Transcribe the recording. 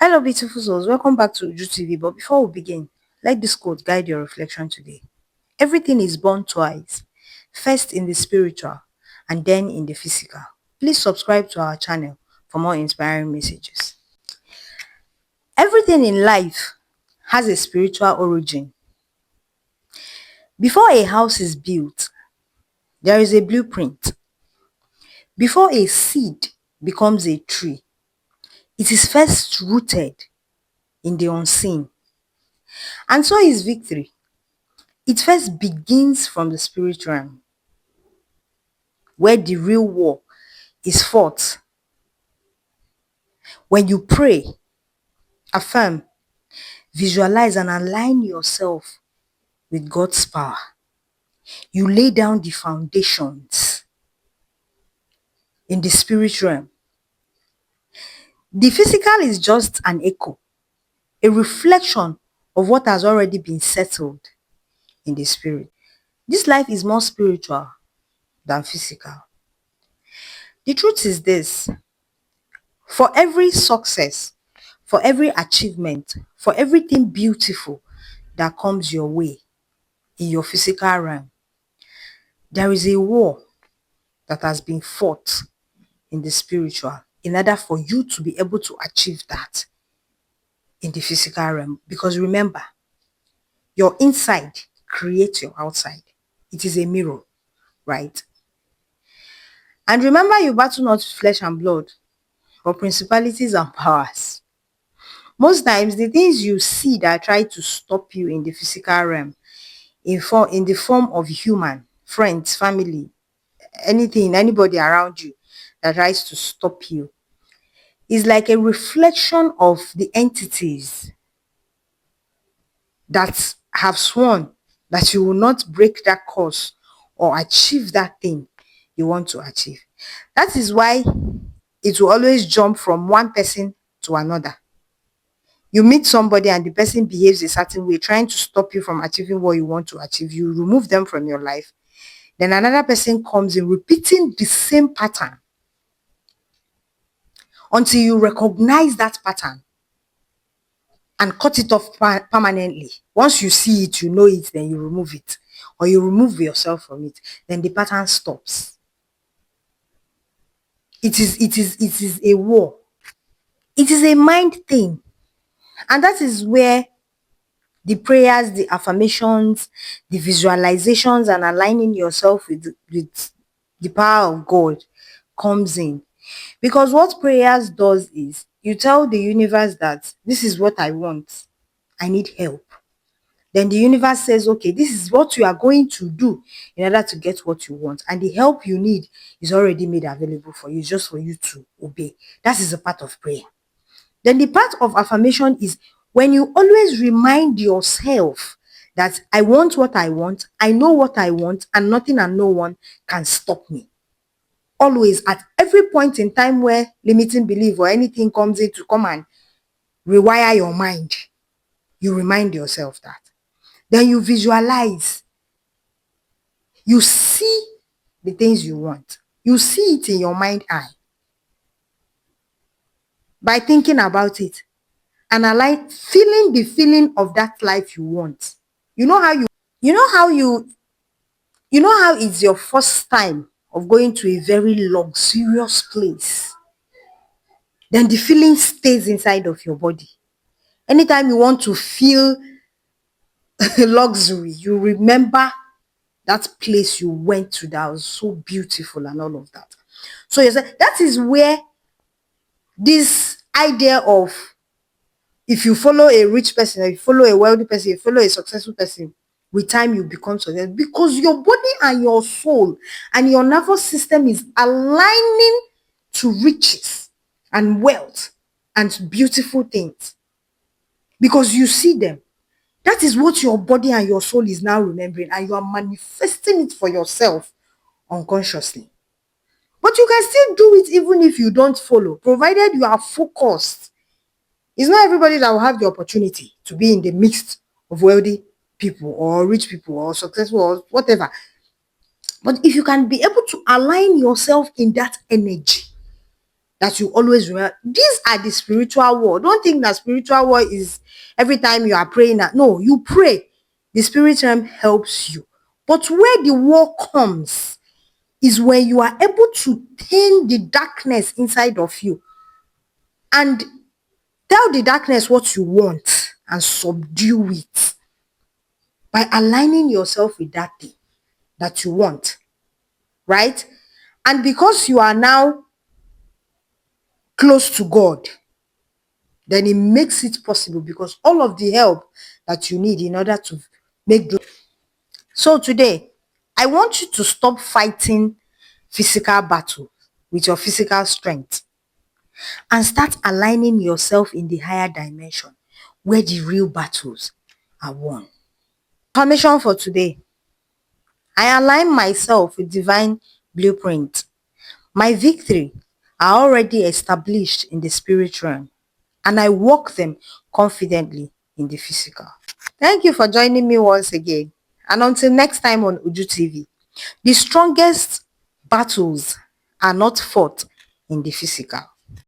Hello, beautiful souls. Welcome back to Uju TV. But before we begin, let this quote guide your reflection today. Everything is born twice, first in the spiritual and then in the physical. Please subscribe to our channel for more inspiring messages. Everything in life has a spiritual origin. Before a house is built, there is a blueprint. Before a seed becomes a tree, it is first rooted in the unseen. And so is victory. It first begins from the spirit realm, where the real war is fought. When you pray, affirm, visualize, and align yourself with God's power, you lay down the foundations in the spirit realm. The physical is just an echo, a reflection of what has already been settled in the spirit. This life is more spiritual than physical. The truth is this: for every success, for every achievement, for everything beautiful that comes your way in your physical realm, there is a war that has been fought in the spiritual in order for you to be able to achieve that in the physical realm. Because remember, your inside creates your outside. It is a mirror, right? And remember, you battle not flesh and blood, but principalities and powers. Most times, the things you see that try to stop you in the physical realm, in the form of human, friends, family, anything, anybody around you that tries to stop you, is like a reflection of the entities that have sworn that you will not break that course or achieve that thing you want to achieve. That is why it will always jump from one person to another. You meet somebody and the person behaves a certain way, trying to stop you from achieving what you want to achieve. You remove them from your life. Then another person comes in repeating the same pattern until you recognize that pattern and cut it off permanently. Once you see it, you know it, then you remove it, or you remove yourself from it, then the pattern stops. It is a war. It is a mind thing. And that is where the prayers, the affirmations, the visualizations, and aligning yourself with the power of God comes in. Because what prayers does is you tell the universe that this is what I want. I need help. Then the universe says, okay, this is what you are going to do in order to get what you want. And the help you need is already made available for you, just for you to obey. That is a part of prayer. Then the part of affirmation is when you always remind yourself that I want what I want, I know what I want, and nothing and no one can stop me. Always, at every point in time where limiting belief or anything comes in to come and rewire your mind, you remind yourself that. Then you visualize. You see the things you want. You see it in your mind eye by thinking about it and feeling the feeling of that life you want. You know how it's your first time of going to a very luxurious place. Then the feeling stays inside of your body. Anytime you want to feel luxury, you remember that place you went to that was so beautiful and all of that. So you say that is where this idea of if you follow a rich person, if you follow a wealthy person, if you follow a successful person, with time you become successful because your body and your soul and your nervous system is aligning to riches and wealth and beautiful things because you see them. That is what your body and your soul is now remembering, and you are manifesting it for yourself unconsciously. But you can still do it even if you don't follow, provided you are focused. It's not everybody that will have the opportunity to be in the midst of wealthy people or rich people or successful or whatever. But if you can be able to align yourself in that energy, that you always remember. These are the spiritual war. Don't think that spiritual war is every time you are praying. No, you pray. The spirit realm helps you. But where the war comes is when you are able to tame the darkness inside of you and tell the darkness what you want and subdue it by aligning yourself with that thing that you want, right? And because you are now close to God, then it makes it possible, because all of the help that you need in order to make those. So today, I want you to stop fighting physical battle with your physical strength and start aligning yourself in the higher dimension where the real battles are won. Affirmation for today: I align myself with divine blueprint. My victory are already established in the spirit realm, and I walk them confidently in the physical. Thank you for joining me once again. And until next time on Uju TV, the strongest battles are not fought in the physical.